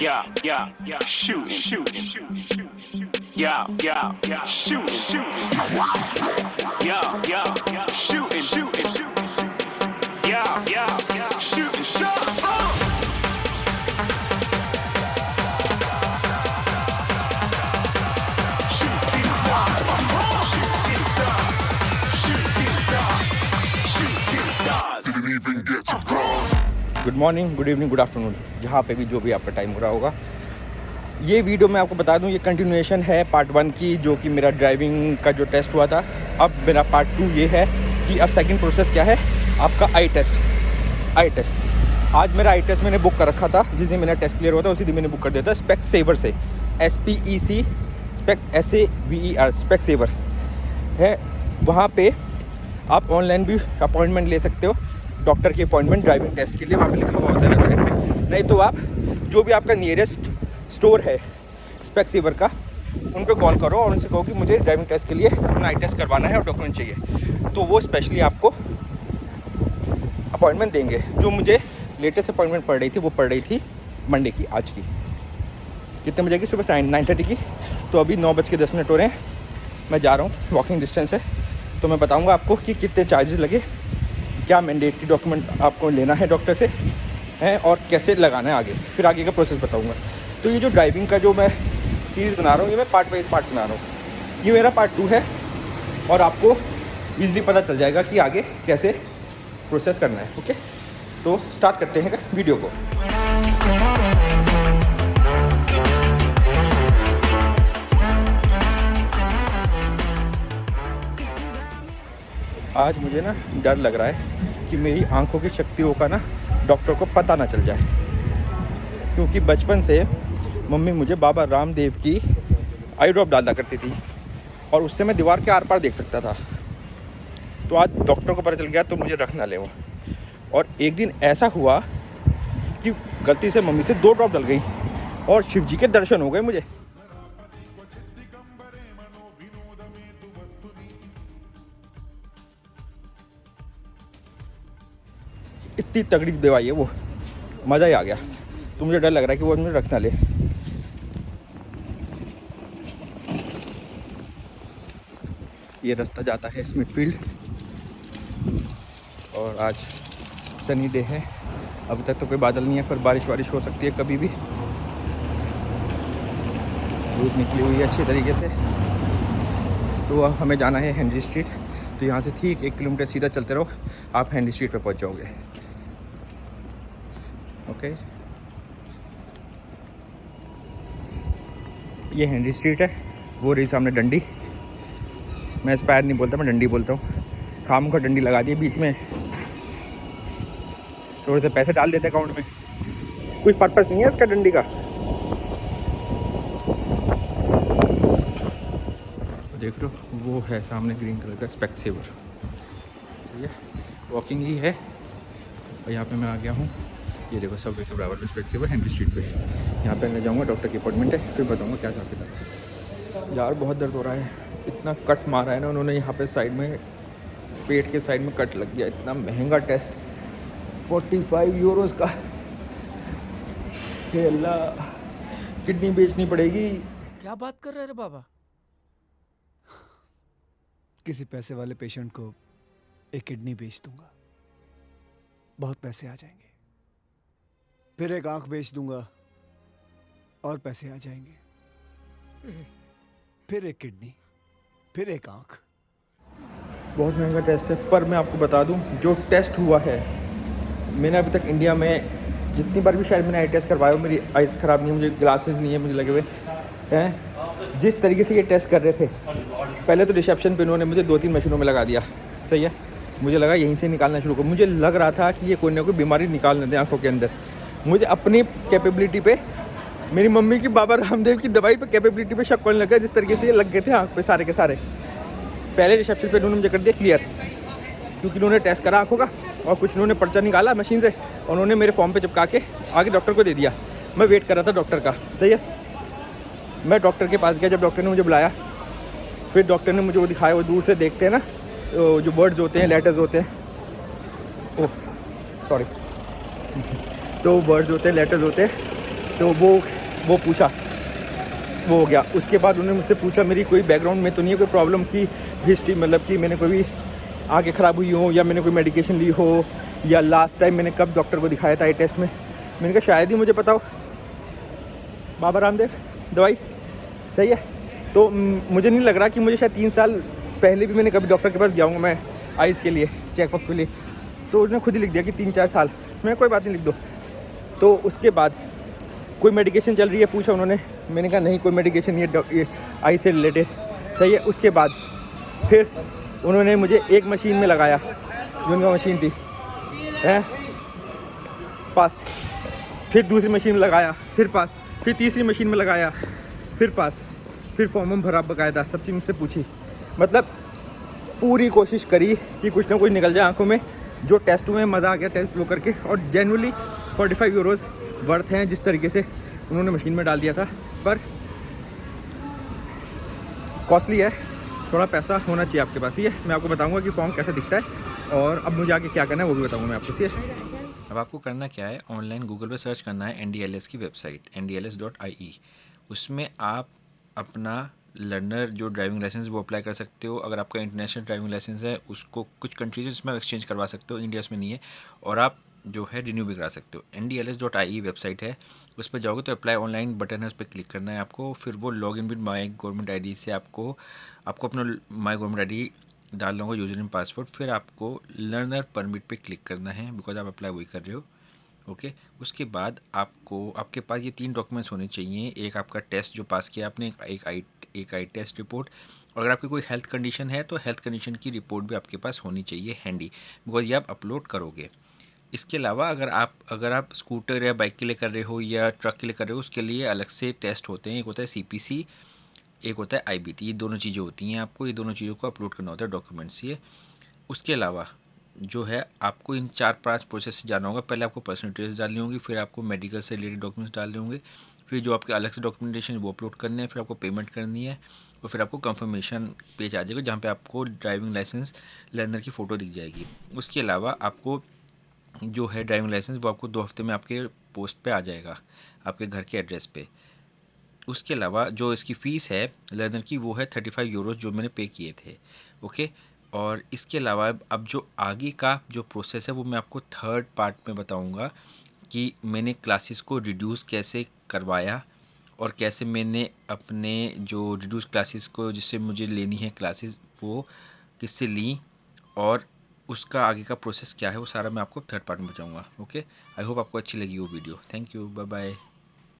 Yeah, shoot. Yeah, shoot. Yeah, shoot. Yeah, shooting shots. Good morning, good evening, good afternoon, जहाँ पे भी जो भी आपका टाइम हो रहा होगा। ये वीडियो मैं आपको बता दूं, ये कंटिन्यूएशन है पार्ट 1 की, जो कि मेरा ड्राइविंग का जो टेस्ट हुआ था। अब मेरा पार्ट 2 ये है कि अब सेकंड प्रोसेस क्या है, आपका आई टेस्ट। आज मेरा आई टेस्ट मैंने बुक कर रखा था। जिस दिन मेरा टेस्ट क्लियर हुआ था उसी दिन मैंने बुक कर दिया था स्पेक्सेवर से। SPEC SAVER स्पेक्सेवर है। वहाँ पे आप ऑनलाइन भी अपॉइंटमेंट ले सकते हो, डॉक्टर की अपॉइंटमेंट ड्राइविंग टेस्ट के लिए। वहाँ पे लिखा हुआ होता है वेबसाइट पे। नहीं तो आप जो भी आपका नियरेस्ट स्टोर है स्पेक्सेवर का, उन पे कॉल करो और उनसे कहो कि मुझे ड्राइविंग टेस्ट के लिए अपना आई टेस्ट करवाना है और डॉक्यूमेंट चाहिए, तो वो स्पेशली आपको अपॉइंटमेंट देंगे। जो मुझे लेटेस्ट अपॉइंटमेंट पड़ रही थी वो पड़ रही थी मंडे की, आज की कितने बजे की, सुबह 9:30 की। तो अभी 9:10 हो रहे हैं। मैं जा रहा हूँ, वॉकिंग डिस्टेंस है, तो मैं बताऊँगा आपको कि कितने चार्जेस लगे, क्या मैंडेटरी डॉक्यूमेंट आपको लेना है डॉक्टर से हैं, और कैसे लगाना है आगे, फिर आगे का प्रोसेस बताऊंगा। तो ये जो ड्राइविंग का जो मैं सीरीज़ बना रहा हूँ, ये मैं पार्ट वाइज पार्ट बना रहा हूँ। ये मेरा पार्ट 2 है और आपको ईज़िली पता चल जाएगा कि आगे कैसे प्रोसेस करना है। ओके, तो स्टार्ट करते हैं वीडियो को। आज मुझे ना डर लग रहा है कि मेरी आंखों की शक्तियों का ना डॉक्टर को पता ना चल जाए, क्योंकि बचपन से मम्मी मुझे बाबा रामदेव की आई ड्रॉप डाला करती थी और उससे मैं दीवार के आर पार देख सकता था। तो आज डॉक्टर को पता चल गया तो मुझे रख ना ले वो। और एक दिन ऐसा हुआ कि गलती से मम्मी से 2 ड्रॉप डल गई और शिव जी के दर्शन हो गए मुझे। इतनी तगड़ी दवाई है वो, मज़ा ही आ गया। तो मुझे डर लग रहा है कि वो मुझे रख ना ले। ये रास्ता जाता है स्मिथफील्ड और आज सनी डे है। अभी तक तो कोई बादल नहीं है, पर बारिश हो सकती है कभी भी। धूप निकली हुई है अच्छी तरीके से। तो अब हमें जाना है हेनरी स्ट्रीट। तो यहाँ से ठीक 1 किलोमीटर सीधा चलते रहो, आप हेनरी स्ट्रीट पर पहुँच जाओगे। ओके, ये हेनरी स्ट्रीट है, वो रही सामने डंडी। मैं स्पायर नहीं बोलता, मैं डंडी बोलता हूँ। खाम को डंडी लगा दी बीच में, थोड़े से पैसे डाल देते अकाउंट में। कुछ पर्पस नहीं है इसका डंडी का। देख लो वो है सामने ग्रीन कलर का स्पेक्सेवर। ठीक है, वॉकिंग ही है और यहाँ पे मैं आ गया हूँ। ये देखो सब के बराबर में स्पेक्सेवर हेनरी स्ट्रीट पे। यहाँ पे मैं जाऊँगा, डॉक्टर की अपॉइंटमेंट है, फिर बताऊँगा क्या हिसाब किताब। यार बहुत दर्द हो रहा है, इतना कट मारा है ना उन्होंने यहाँ पे साइड में, पेट के साइड में कट लग गया। इतना महंगा टेस्ट, 45 यूरोज़ का। हे अल्लाह, किडनी बेचनी पड़ेगी। क्या बात कर रहे रे बाबा? किसी पैसे वाले पेशेंट को एक किडनी बेच दूंगा, बहुत पैसे आ जाएंगे। फिर एक आंख बेच दूंगा और पैसे आ जाएंगे। फिर एक किडनी, फिर एक आंख। बहुत महंगा टेस्ट है, पर मैं आपको बता दूं, जो टेस्ट हुआ है, मैंने अभी तक इंडिया में जितनी बार भी शायद मैंने आई टेस्ट करवाया, मेरी आइज़ ख़राब नहीं है, मुझे ग्लासेस नहीं है मुझे लगे हुए हैं। जिस तरीके से ये टेस्ट कर रहे थे, पहले तो रिसेप्शन पे इन्होंने मुझे 2-3 मशीनों में लगा दिया। सही है, मुझे लगा यहीं से निकालना शुरू करो। मुझे लग रहा था कि ये कोई ना कोई बीमारी निकाल दें आँखों के अंदर। मुझे अपनी कैपेबिलिटी पे, मेरी मम्मी की बाबा रामदेव की दवाई पे कैपेबिलिटी पे शक होने लगा, जिस तरीके से ये लग गए थे आँख पे सारे के सारे। पहले रिसेप्शन पे उन्होंने मुझे कर दिया क्लियर, क्योंकि उन्होंने टेस्ट करा आँखों का और कुछ उन्होंने पर्चा निकाला मशीन से और उन्होंने मेरे फॉर्म पे चिपका के आगे डॉक्टर को दे दिया। मैं वेट कर रहा था डॉक्टर का। सही है, मैं डॉक्टर के पास गया, जब डॉक्टर ने मुझे बुलाया, फिर डॉक्टर ने मुझे वो दिखाया, वो दूर से देखते हैं ना जो वर्ड्स होते हैं, लेटर्स होते हैं, ओह सॉरी, तो वर्ड्स होते हैं, लेटर्स होते हैं, तो वो पूछा, वो हो गया। उसके बाद उन्होंने मुझसे पूछा मेरी कोई बैकग्राउंड में तो नहीं है कोई प्रॉब्लम की हिस्ट्री, मतलब कि मैंने कोई भी आँखें ख़राब हुई हो या मैंने कोई मेडिकेशन ली हो, या लास्ट टाइम मैंने कब डॉक्टर को दिखाया था आई टेस्ट में। मैंने कहा शायद ही मुझे पता हो, बाबा रामदेव दवाई सही है। तो मुझे नहीं लग रहा कि मुझे शायद 3 साल पहले भी मैंने कभी डॉक्टर के पास गया हूँ मैं आइज़ के लिए चेकअप के लिए। तो उसने खुद ही लिख दिया कि 3-4 साल। मैं कोई बात नहीं, लिख दो। तो उसके बाद कोई मेडिकेशन चल रही है पूछा उन्होंने, मैंने कहा नहीं कोई मेडिकेशन नहीं है ये आई से रिलेटेड, सही है। उसके बाद फिर उन्होंने मुझे एक मशीन में लगाया, जो उनका मशीन थी है पास, फिर दूसरी मशीन में लगाया, फिर पास, फिर तीसरी मशीन में लगाया, फिर पास, फिर फॉर्म भरा बकायदा, सब चीज़ मुझसे पूछी। मतलब पूरी कोशिश करी कि कुछ ना कुछ निकल जाए आंखों में। जो टेस्ट हुए मज़ा आ गया टेस्ट वो करके, और जेन्युइनली 45 यूरोज़ वर्थ हैं जिस तरीके से उन्होंने मशीन में डाल दिया था। पर कॉस्टली है, थोड़ा पैसा होना चाहिए आपके पास। ये मैं आपको बताऊंगा कि फॉर्म कैसे दिखता है और अब मुझे आगे क्या करना है वो भी बताऊंगा मैं आपको। सही है, अब आपको करना क्या है, ऑनलाइन गूगल पे सर्च करना है NDLS की वेबसाइट ndls.ie। उसमें आप अपना लर्नर जो ड्राइविंग लाइसेंस वो अप्लाई कर सकते हो। अगर आपका इंटरनेशनल ड्राइविंग लाइसेंस है उसको कुछ कंट्रीज जिसमें आप एक्सचेंज करवा सकते हो, इंडिया में नहीं है, और आप जो है रिन्यू भी करा सकते हो। ndls.ie वेबसाइट है, उस पर जाओगे तो अप्लाई ऑनलाइन बटन है, उस पर क्लिक करना है आपको। फिर वो log in with my government ID से आपको अपना माई गवर्नमेंट ID डाल लूँगा, यूजर नेम पासवर्ड। फिर आपको लर्नर परमिट पे क्लिक करना है, बिकॉज आप अप्लाई वही कर रहे हो। ओके उसके बाद आपके पास ये 3 डॉक्यूमेंट्स होने चाहिए। एक आपका टेस्ट जो पास किया आपने, एक आई टेस्ट रिपोर्ट, और अगर आपकी कोई हेल्थ कंडीशन है तो हेल्थ कंडीशन की रिपोर्ट भी आपके पास होनी चाहिए हैंडी, बिकॉज ये आप अपलोड करोगे। इसके अलावा अगर आप स्कूटर या बाइक के लिए कर रहे हो या ट्रक के लिए कर रहे हो, उसके लिए अलग से टेस्ट होते हैं। एक होता है CPC, एक होता है IBT। ये दोनों चीज़ें होती हैं, आपको ये दोनों चीज़ों को अपलोड करना होता है डॉक्यूमेंट्स ये। उसके अलावा जो है आपको इन 4-5 प्रोसेस से जाना होगा। पहले आपको पर्सनल डिटेल्स डालनी होगी, फिर आपको मेडिकल से रिलेटेड डॉक्यूमेंट्स डालने होंगे, फिर जो आपके अलग से डॉक्यूमेंटेशन वो अपलोड करने हैं, फिर आपको पेमेंट करनी है, और फिर आपको कंफर्मेशन पेज आ जाएगा जहाँ पे आपको ड्राइविंग लाइसेंस लर्नर की फ़ोटो दिख जाएगी। उसके अलावा आपको जो है ड्राइविंग लाइसेंस वो आपको 2 हफ्ते में आपके पोस्ट पे आ जाएगा, आपके घर के एड्रेस पे। उसके अलावा जो इसकी फ़ीस है लर्नर की वो है 35 यूरोज़ जो मैंने पे किए थे। ओके, और इसके अलावा अब जो आगे का जो प्रोसेस है वो मैं आपको 3rd पार्ट में बताऊंगा कि मैंने क्लासेस को रिड्यूस कैसे करवाया, और कैसे मैंने अपने जो रिड्यूस क्लासेस को जिससे मुझे लेनी है क्लासेस वो किससे ली, और उसका आगे का प्रोसेस क्या है वो सारा मैं आपको 3rd पार्ट में बताऊंगा। ओके, आई होप आपको अच्छी लगी वो video. Thank you, bye bye.